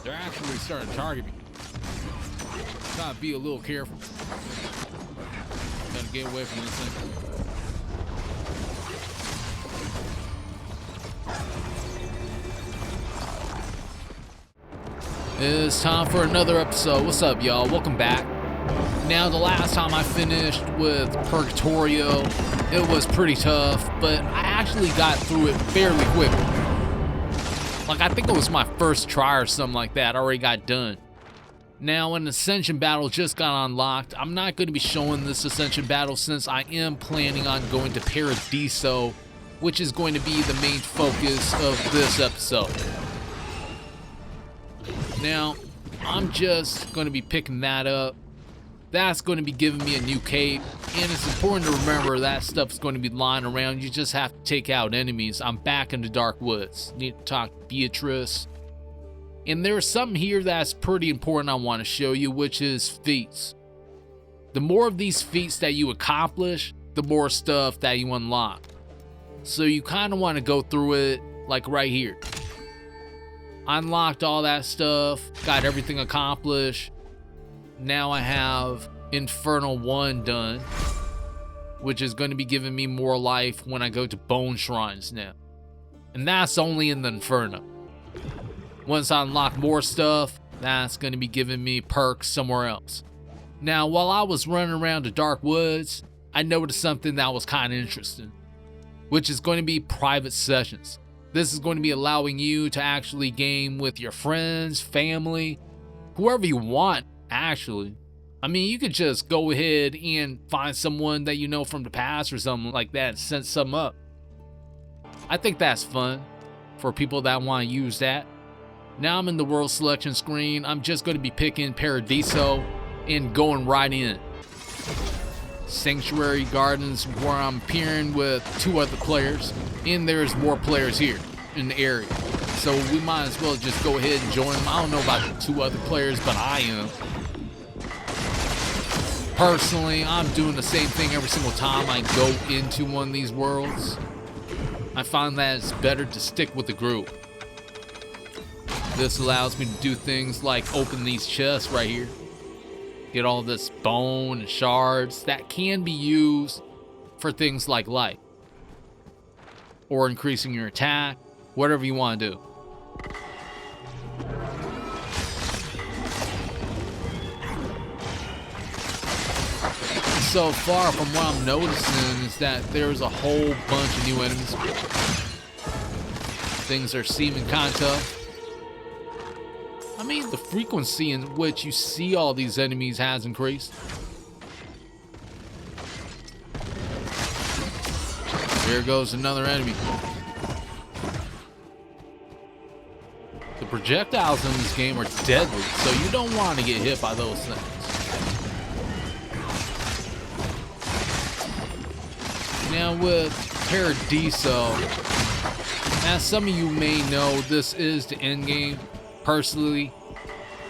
They're actually starting to target me. Gotta be a little careful. Gotta get away from this thing. It's time for another episode. What's up, y'all? Welcome back. Now, the last time I finished with Purgatorio, it was pretty tough, but I actually got through it fairly quickly. Like, I think it was my first try or something like that. I already got done. Now, an Ascension battle just got unlocked. I'm not going to be showing this Ascension battle since I am planning on going to Paradiso, which is going to be the main focus of this episode. Now, I'm just going to be picking that up. That's going to be giving me a new cape, and it's important to remember that stuff's going to be lying around. You just have to take out enemies. I'm back in the Dark Woods. Need to talk to Beatrice. And there's something here that's pretty important I want to show you, which is feats. The more of these feats that you accomplish, the more stuff that you unlock. So you kind of want to go through it like right here. I unlocked all that stuff, got everything accomplished. Now I have Infernal 1 done, which is going to be giving me more life when I go to Bone Shrines now. And that's only in the Inferno. Once I unlock more stuff, that's going to be giving me perks somewhere else. Now, while I was running around the Dark Woods, I noticed something that was kind of interesting, which is going to be private sessions. This is going to be allowing you to actually game with your friends, family, whoever you want, actually. I mean, you could just go ahead and find someone that you know from the past or something like that and set some up. I think that's fun for people that want to use that. Now I'm in the world selection screen. I'm just going to be picking Paradiso and going right in. Sanctuary Gardens, where I'm pairing with 2 other players, and there's more players here in the area. So we might as well just go ahead and join them. I don't know about the 2 other players, but I am. Personally, I'm doing the same thing every single time I go into one of these worlds. I find that it's better to stick with the group. This allows me to do things like open these chests right here. Get all this bone and shards that can be used for things like life. Or increasing your attack, whatever you want to do. So far from what I'm noticing is that there's a whole bunch of new enemies. Things are seeming kind of tough. I mean, the frequency in which you see all these enemies has increased. Here goes another enemy. The projectiles in this game are deadly, so you don't want to get hit by those things. Now with Paradiso, as some of you may know, this is the end game. Personally,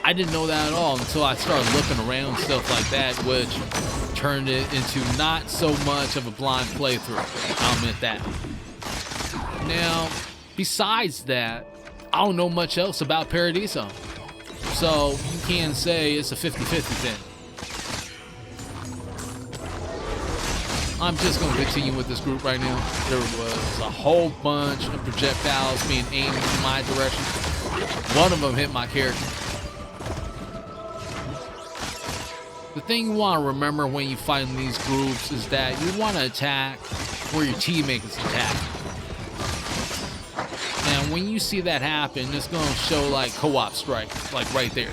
I didn't know that at all until I started looking around and stuff like that, which turned it into not so much of a blind playthrough. I'll admit that. Now, besides that, I don't know much else about Paradiso. So you can say it's a 50-50 thing. I'm just going to continue with this group right now. There was a whole bunch of projectiles being aimed in my direction. One of them hit my character. The thing you want to remember when you fight in these groups is that you want to attack where your teammates attack. Now, when you see that happen, it's going to show like co-op strikes, like right there.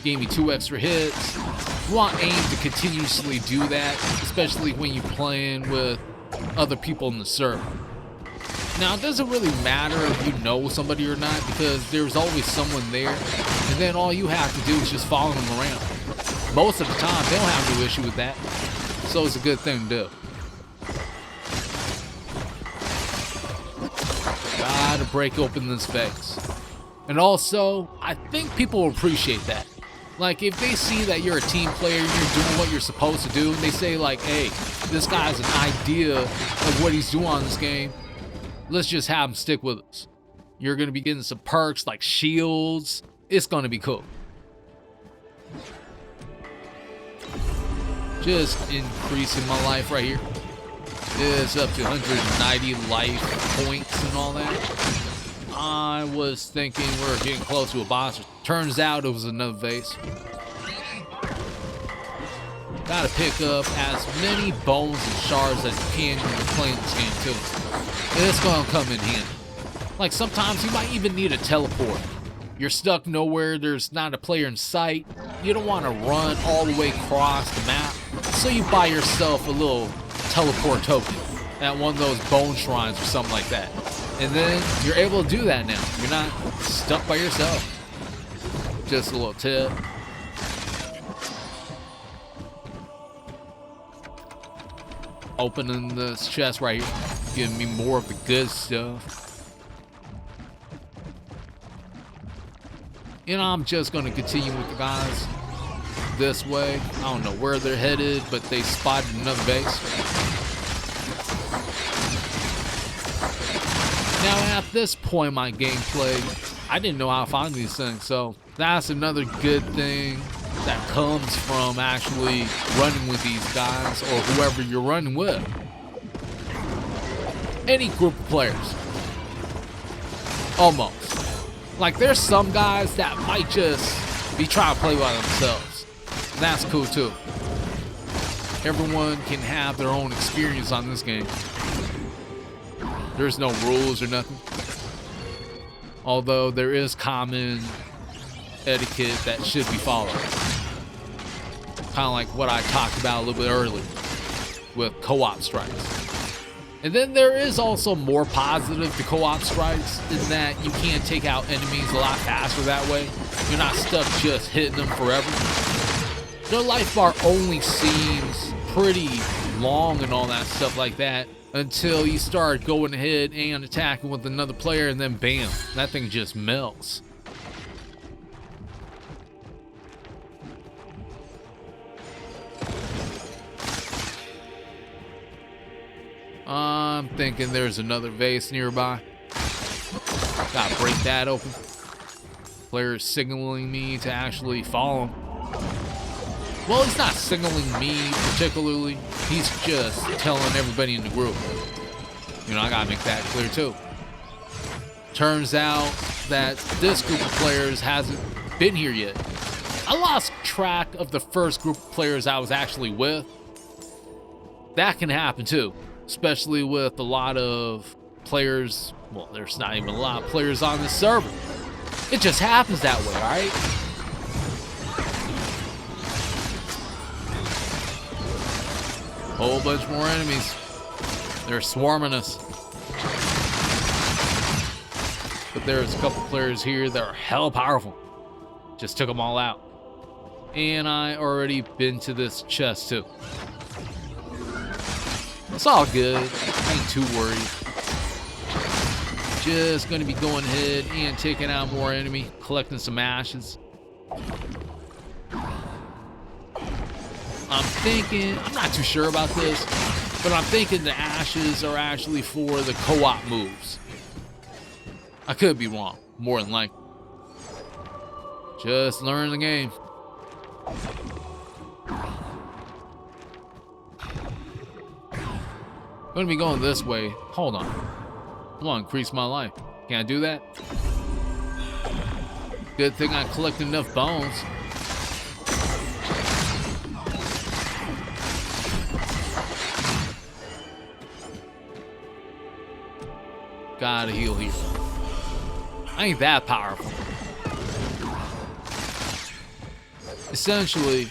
Gave me 2 extra hits. You want aim to continuously do that, especially when you're playing with other people in the server. Now, it doesn't really matter if you know somebody or not, because there's always someone there, and then all you have to do is just follow them around. Most of the time, they don't have no issue with that, so it's a good thing to do. Gotta break open this face. And also, I think people will appreciate that. Like, if they see that you're a team player and you're doing what you're supposed to do, and they say like, hey, this guy has an idea of what he's doing on this game, let's just have him stick with us. You're going to be getting some perks like shields, it's gonna be cool. Just increasing my life right here. It's up to 190 life points and all that. I was thinking we're getting close to a boss. Turns out it was another vase. Gotta pick up as many bones and shards as you can when you're playing this game too. It's gonna come in handy. Like sometimes you might even need a teleport. You're stuck nowhere, there's not a player in sight. You don't want to run all the way across the map. So you buy yourself a little teleport token at one of those bone shrines or something like that. And then you're able to do that now. You're not stuck by yourself. Just a little tip. Opening this chest right here, giving me more of the good stuff. And I'm just going to continue with the guys this way. I don't know where they're headed, but they spotted another base. Now at this point in my gameplay, I didn't know how to find these things, so that's another good thing that comes from actually running with these guys or whoever you're running with. Any group of players. Almost. Like there's some guys that might just be trying to play by themselves. And that's cool too. Everyone can have their own experience on this game. There's no rules or nothing. Although there is common etiquette that should be followed. Kind of like what I talked about a little bit earlier with co-op strikes. And then there is also more positive to co-op strikes in that you can take out enemies a lot faster that way. You're not stuck just hitting them forever. Their life bar only seems pretty long and all that stuff like that until you start going ahead and attacking with another player, and then bam, that thing just melts. I'm thinking there's another vase nearby. Gotta break that open. Player's signaling me to actually follow him. Well, he's not signaling me particularly. He's just telling everybody in the group. You know, I gotta make that clear too. Turns out that this group of players hasn't been here yet. I lost track of the first group of players I was actually with. That can happen too, especially with a lot of players. Well, there's not even a lot of players on this server. It just happens that way, alright? Whole bunch more enemies. They're swarming us. But there's a couple players here that are hella powerful. Just took them all out. And I already been to this chest too. It's all good. I ain't too worried. Just gonna be going ahead and taking out more enemy, collecting some ashes. I'm thinking, I'm not too sure about this, but I'm thinking the ashes are actually for the co-op moves. I could be wrong, more than likely. Just learn the game. I'm gonna be going this way. Hold on. I want to increase my life. Can I do that? Good thing I collected enough bones. Gotta heal here. I ain't that powerful. Essentially,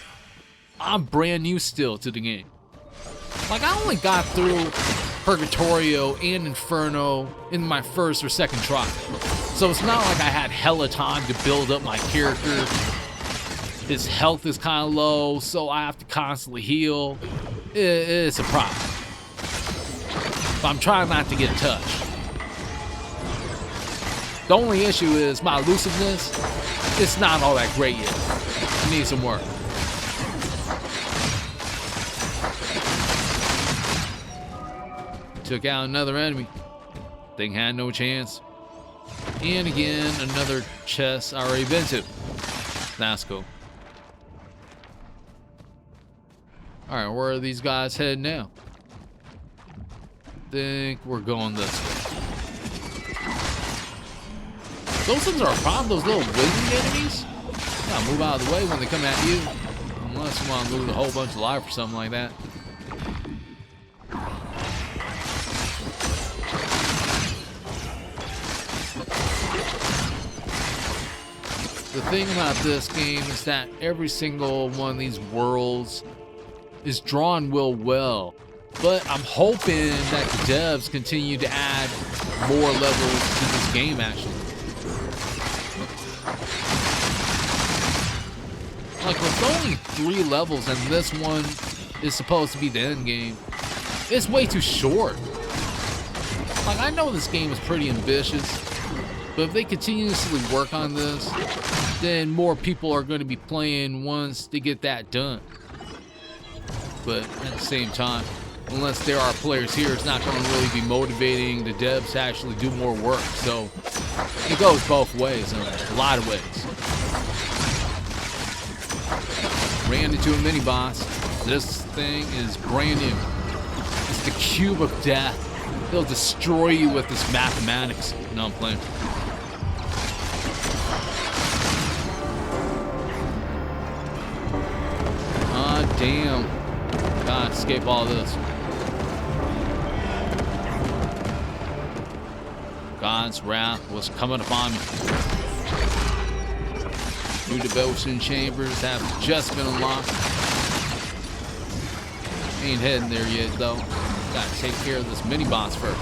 I'm brand new still to the game. Like, I only got through Purgatorio and Inferno in my first or second try. So it's not like I had hella time to build up my character. His health is kind of low, so I have to constantly heal. It's a problem. But I'm trying not to get touched. The only issue is my elusiveness. It's not all that great yet. It needs some work. Took out another enemy. Thing had no chance. And again, another chest I already been to. That's cool. Alright, where are these guys heading now? Think we're going this way. Those things are a problem, those little winged enemies. Gotta move out of the way when they come at you. Unless you want to lose a whole bunch of life or something like that. The thing about this game is that every single one of these worlds is drawn real well. But I'm hoping that the devs continue to add more levels to this game, actually. Like, with only 3 levels and this one is supposed to be the end game, it's way too short. Like, I know this game is pretty ambitious, but if they continuously work on this, then more people are going to be playing once they get that done. But at the same time, unless there are players here, it's not going to really be motivating the devs to actually do more work. So it goes both ways in a lot of ways. Ran into a mini boss. This thing is brand new. It's the cube of death. It'll destroy you with this mathematics. No, I'm playing. Ah, damn. Gotta escape all this. God's wrath was coming upon me. New devotion chambers have just been unlocked. Ain't heading there yet though. Gotta take care of this mini boss first,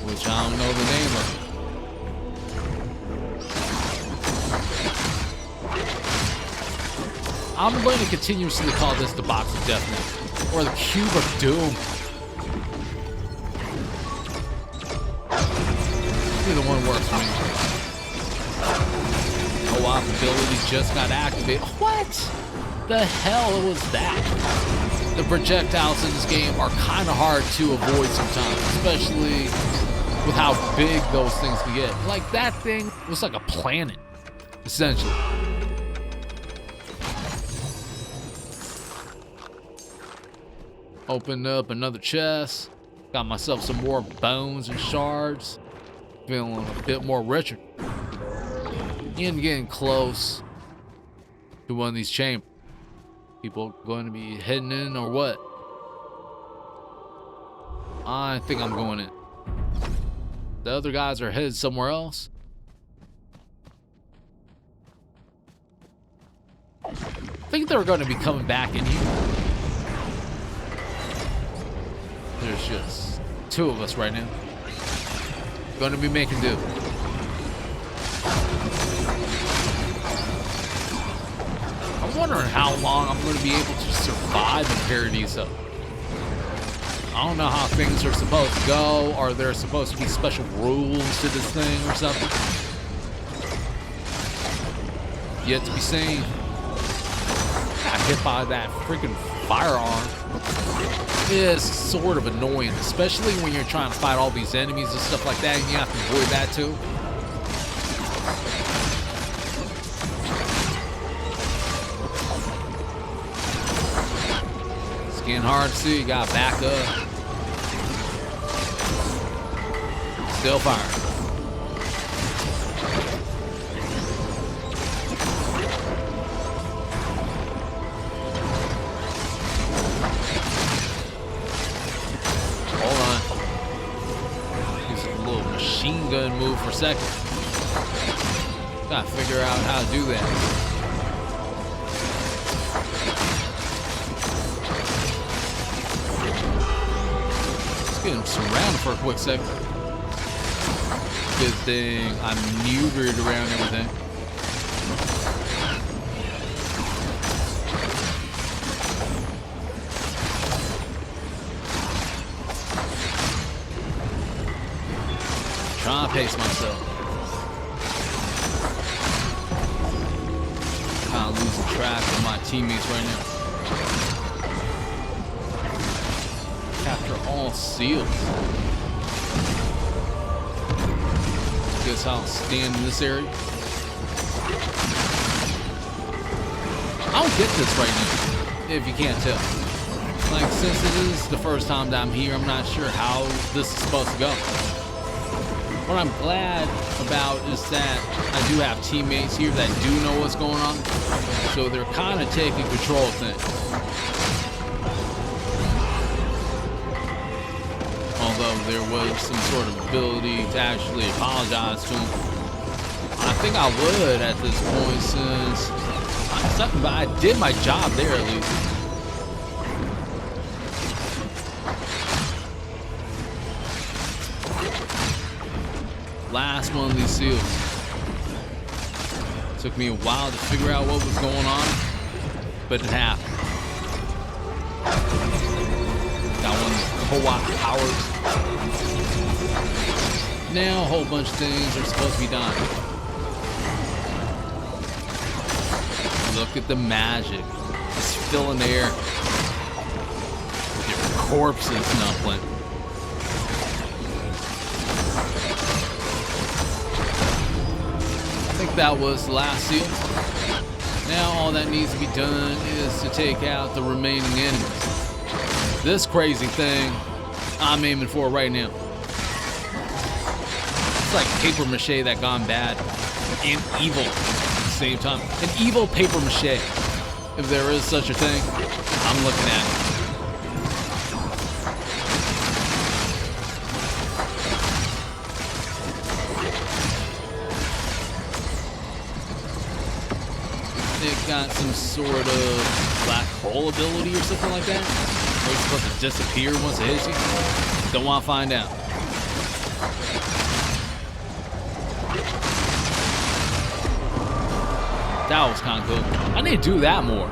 which I don't know the name of. I'm going to continuously call this the box of death now, or the cube of doom. Either one works for me. Co-op ability just got activated. What the hell was that? The projectiles in this game are kind of hard to avoid sometimes, especially with how big those things can get. Like, that thing was like a planet, essentially. Opened up another chest. Got myself some more bones and shards. Feeling a bit more richer. And getting close to one of these chambers. People going to be heading in or what? I think I'm going in. The other guys are headed somewhere else. I think they're going to be coming back in here. There's just 2 of us right now. Going to be making do. I'm wondering how long I'm going to be able to survive in Paradiso. I don't know how things are supposed to go. Are there supposed to be special rules to this thing or something? Yet to be seen. Got hit by that freaking firearm. Is sort of annoying, especially when you're trying to fight all these enemies and stuff like that, and you have to avoid that too. It's getting hard to see. You gotta back up. Still firing. Gun move for a second. Gotta figure out how to do that. Let's get him surrounded for a quick second. Good thing I maneuvered around everything. Trying to pace myself. Kind of losing track of my teammates right now. Capture all seals. guess I'll stand in this area. I don't get this right now, if you can't tell. Like, since it is the first time that I'm here, I'm not sure how this is supposed to go. What I'm glad about is that I do have teammates here that do know what's going on, so they're kind of taking control of things. Although there was some sort of ability to actually apologize to him. I think I would at this point, since I did my job there at least. Last one of these seals. Took me a while to figure out what was going on, but it happened. Got one of the co-op powers. Now a whole bunch of things are supposed to be done. Look at the magic. It's filling the air. Your corpse is snuffling. I think that was the last seal. Now all that needs to be done is to take out the remaining enemies. This crazy thing I'm aiming for right now. It's like paper mache that gone bad and evil at the same time. An evil paper mache, if there is such a thing. I'm looking at it. It got some sort of black hole ability or something like that. Or it's supposed to disappear once it hits you. Don't want to find out. That was kind of cool. I need to do that more.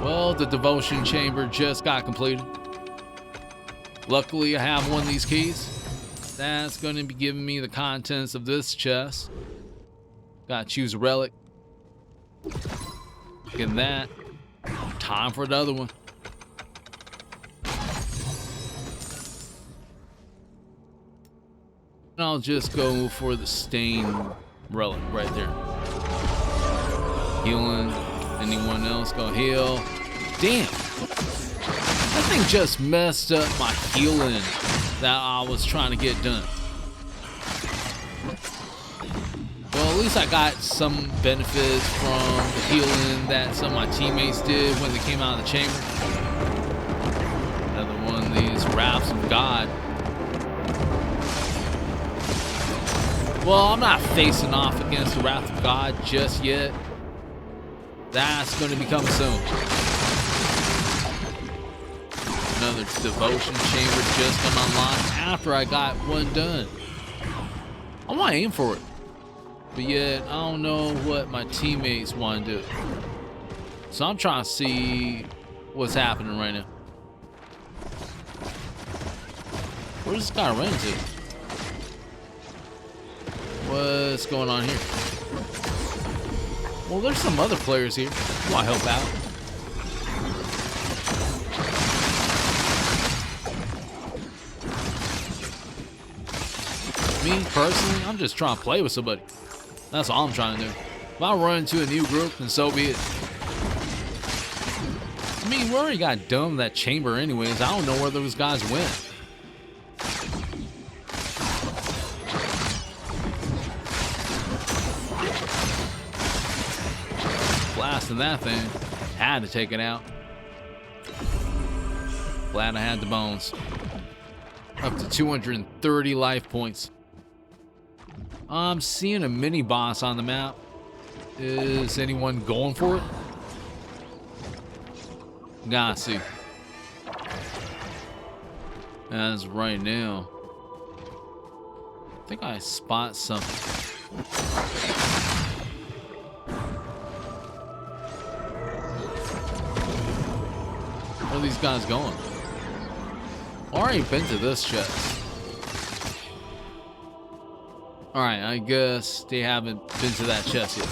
Well, the devotion chamber just got completed. Luckily, I have one of these keys. That's going to be giving me the contents of this chest. Gotta choose a relic. Getting that. Time for the other one. And I'll just go for the stain relic right there. Healing. Anyone else go heal? Damn. That thing just messed up my healing that I was trying to get done. Well, at least I got some benefits from the healing that some of my teammates did when they came out of the chamber. Another one of these wraths of God. Well, I'm not facing off against the wrath of God just yet. That's going to be coming soon. Another devotion chamber just come online after I got one done. I want to aim for it. But yet, I don't know what my teammates want to do. So I'm trying to see what's happening right now. Where's this guy run to? What's going on here? Well, there's some other players here who want to help out. Me, personally, I'm just trying to play with somebody. That's all I'm trying to do. If I run into a new group, then so be it. I mean, we already got done with that chamber anyways. I don't know where those guys went. Blasting that thing. Had to take it out. Glad I had the bones. Up to 230 life points. I'm seeing a mini boss on the map. Is anyone going for it? Gotta see. As right now, I think I spot something. Where are these guys going? I already been to this chest. Alright, I guess they haven't been to that chest yet.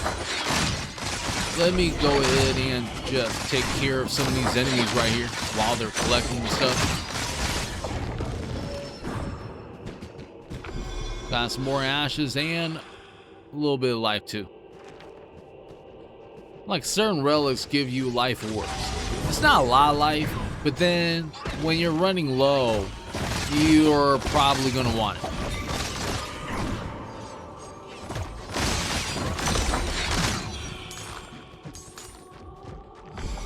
Let me go ahead and just take care of some of these enemies right here while they're collecting the stuff. Got some more ashes and a little bit of life too. Like certain relics give you life orbs. It's not a lot of life, but then when you're running low, you're probably gonna want it.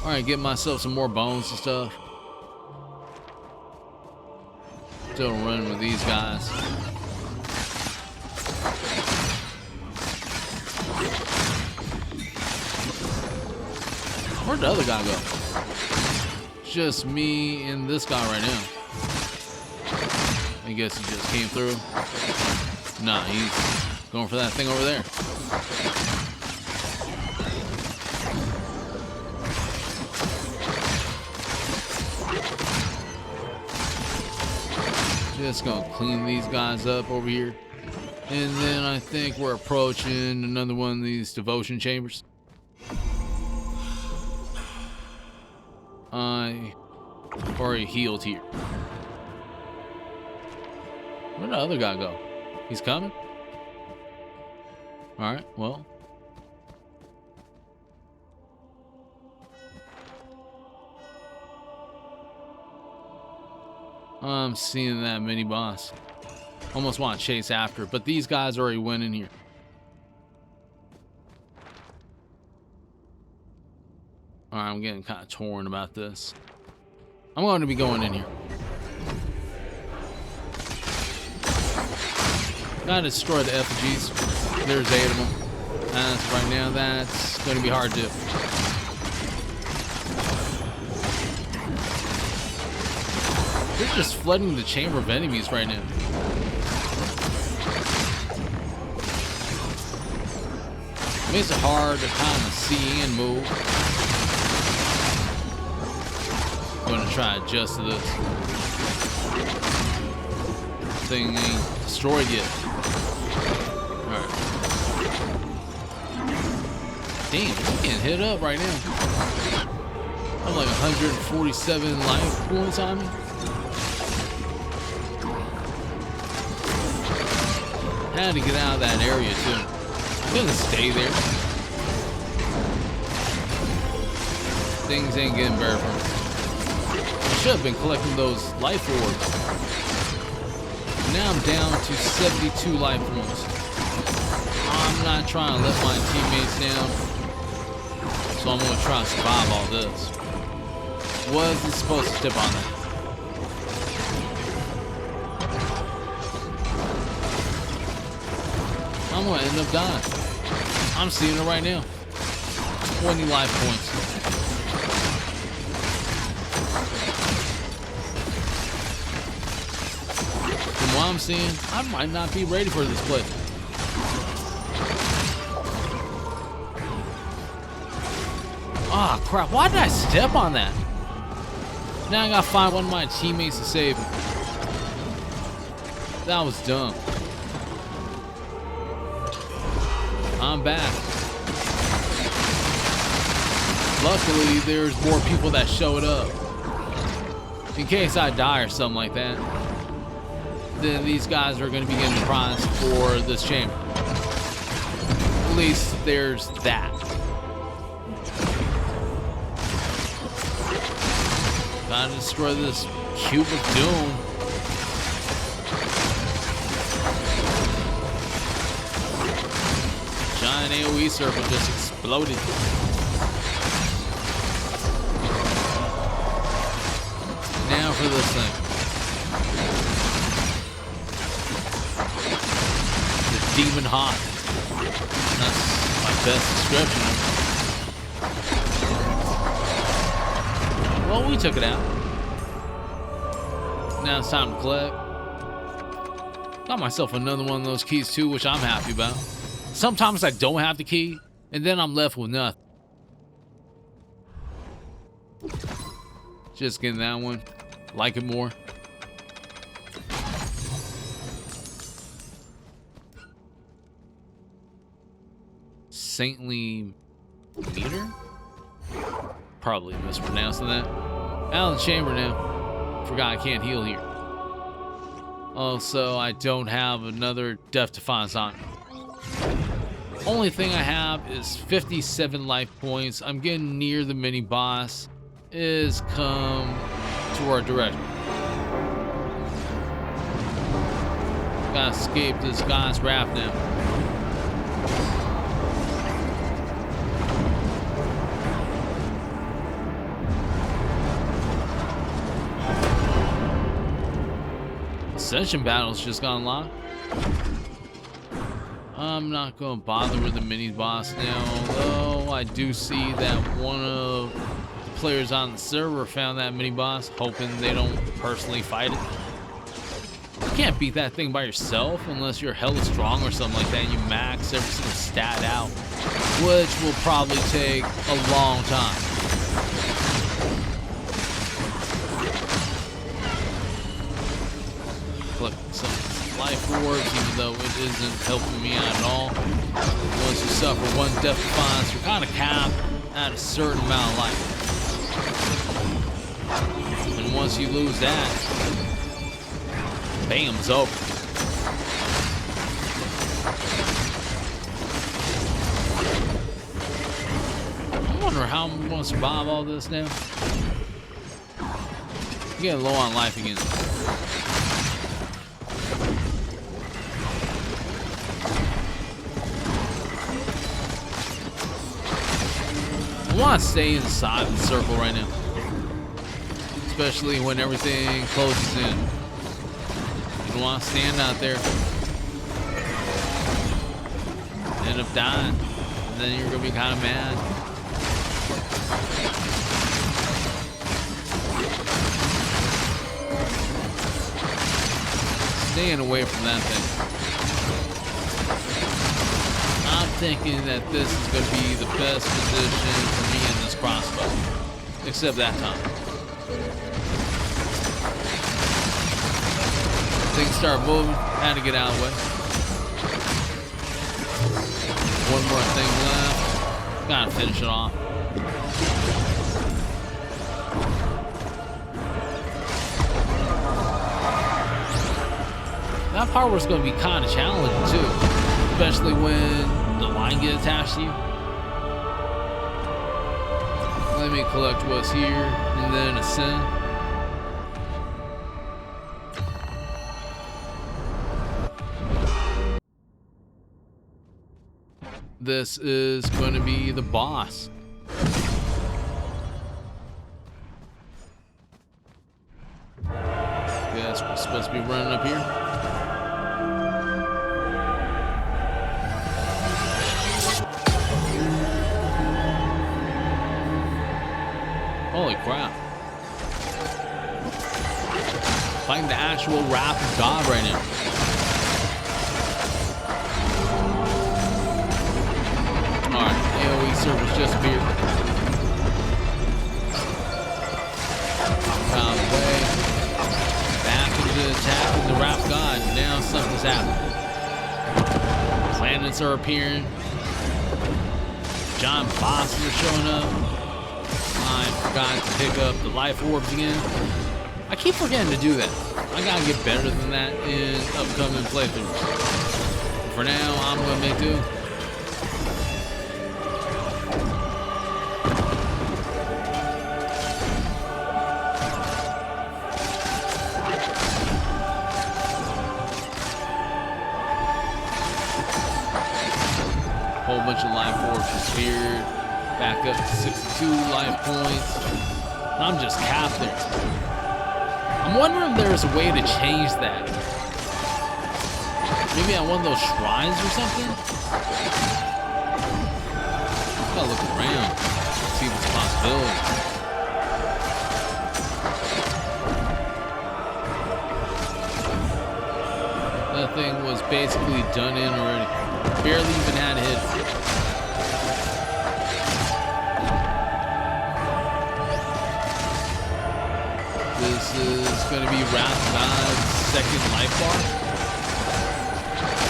Alright, get myself some more bones and stuff. Still running with these guys. Where'd the other guy go? It's just me and this guy right now. I guess he just came through. Nah, he's going for that thing over there. Just gonna clean these guys up over here. And then I think we're approaching another one of these devotion chambers. I already healed here. Where'd the other guy go? He's coming? Alright, well. I'm seeing that mini boss. Almost want to chase after, but these guys already went in here. Alright, I'm getting kind of torn about this. I'm going to be going in here. Gotta destroy the effigies. There's 8 of them. As of right now, that's going to be hard to do. They're just flooding the chamber of enemies right now. Makes it hard to kind of see and move. I'm gonna try to adjust to this. Thing ain't destroyed yet. Alright. Damn, I'm getting hit up right now. I'm like 147 life points on me. Had to get out of that area too. I'm gonna stay there. Things ain't getting better for me. I should have been collecting those life orbs. Now I'm down to 72 life points. I'm not trying to let my teammates down, so I'm gonna try to survive all this. Wasn't supposed to step on that. I'm gonna end up dying. I'm seeing it right now. 20 life points. From what I'm seeing, I might not be ready for this play. Ah, crap. Why did I step on that? Now I gotta find one of my teammates to save me. That was dumb. I'm back. Luckily, there's more people that showed up. In case I die or something like that, then these guys are going to be getting the prize for this chamber. At least there's that. Gotta destroy this cube of doom. Giant AoE circle just exploded. Now for this thing. The Demon Hawk. That's my best description of it. Well, we took it out. Now it's time to collect. Got myself another one of those keys too, which I'm happy about. Sometimes I don't have the key, and then I'm left with nothing. Just getting that one. Like it more. Saintly meter? Probably mispronouncing that. Out of the chamber now. Forgot I can't heal here. Also, I don't have another Death Defiance on. Only thing I have is 57 life points. I'm getting near the mini boss. Is come to our direction. Gotta escape this guy's raft now. Ascension battles just got unlocked. I'm not gonna bother with the mini boss now, although I do see that one of the players on the server found that mini boss, hoping they don't personally fight it. You can't beat that thing by yourself unless you're hella strong or something like that and you max every single stat out, which will probably take a long time. Look, some life orbs, even though it isn't helping me out at all. Once you suffer one Death Defiance, you're kind of capped at a certain amount of life. And once you lose that, bam, it's over. I wonder how I'm going to survive all this now. I'm getting low on life again. I want to stay inside the circle right now, especially when everything closes in. You don't want to stand out there, end up dying, and then you're gonna be kind of mad. Staying away from that thing. I'm thinking that this is going to be the best position for me in this crossbow. Except that time. Things start moving. Had to get out of the way. One more thing left. Gotta finish it off. That part was going to be kind of challenging too. Especially when the line gets attached to you. Let me collect what's here and then ascend. This is going to be the boss. Guess we're supposed to be running up here. Holy crap. Fighting the actual wrath of God right now. Alright, AoE servers just appeared. Out of the way. Back into attacking the wrath of God. Now something's happening. Planets are appearing. Giant bosses are showing up. I forgot to pick up the life orbs again. I keep forgetting to do that. I gotta get better than that in upcoming playthroughs. For now, I'm gonna make do. Whole bunch of life orbs disappeared. Back up to 62 life points. I'm just capped there. I'm wondering if there's a way to change that. Maybe at one of those shrines or something? Gotta look around, see what's a possibility. That thing was basically done in already. Barely even had to hit it. This is going to be Wrath God's second life bar.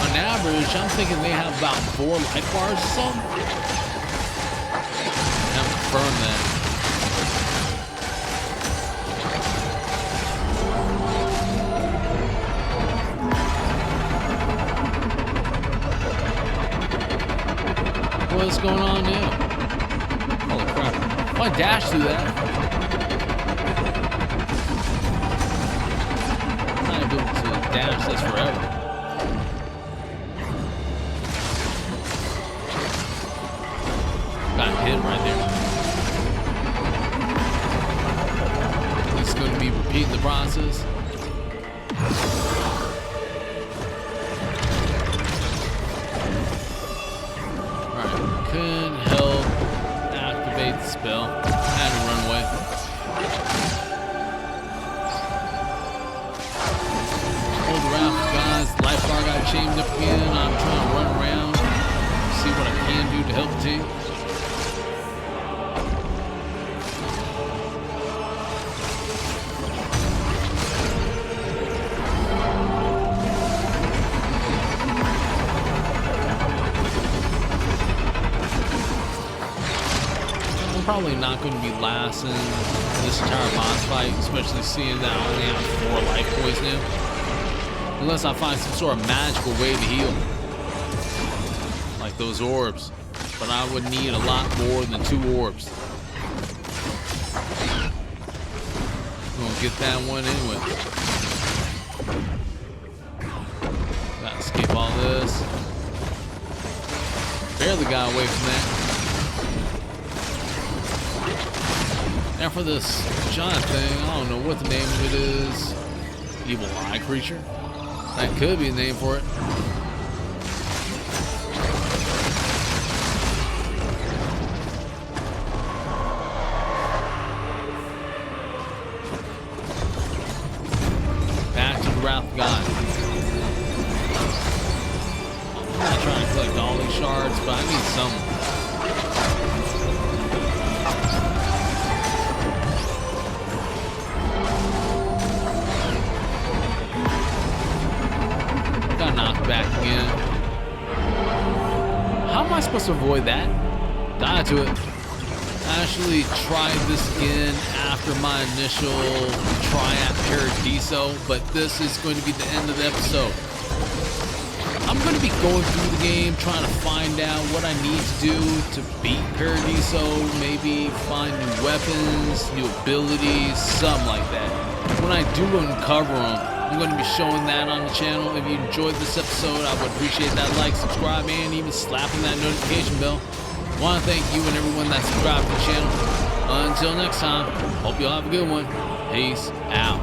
On average, I'm thinking they have about 4 life bars or something. I haven't confirmed that. what's going on now? Holy crap. Why dash through that? I'm not able to dash this forever. Got hit right there. It's going to be repeating the process. Couldn't help activate the spell. Had to run away. Hold around, guys. Life bar got chained up again. I'm trying to run around, see what I can do to help the team. Probably not going to be lasting this entire boss fight, especially seeing that I only have 4 life points now. Unless I find some sort of magical way to heal. Like those orbs. But I would need a lot more than 2 orbs. I'm going to get that one anyway. Gotta escape all this. Barely got away from that. Now for this giant thing, I don't know what the name of it is. Evil eye creature? That could be the name for it. Back to the Wrath of God. I'm not trying to collect all these shards, but I need some. Back again. How am I supposed to avoid that? Die to it. I actually tried this again after my initial try at Paradiso, but this is going to be the end of the episode. I'm going to be going through the game, trying to find out what I need to do to beat Paradiso, maybe find new weapons, new abilities, something like that. When I do uncover them, I'm going to be showing that on the channel. If you enjoyed this episode, I would appreciate that like, subscribe, and even slapping that notification bell. I want to thank you and everyone that subscribed to the channel. Until next time, hope you all have a good one. Peace out.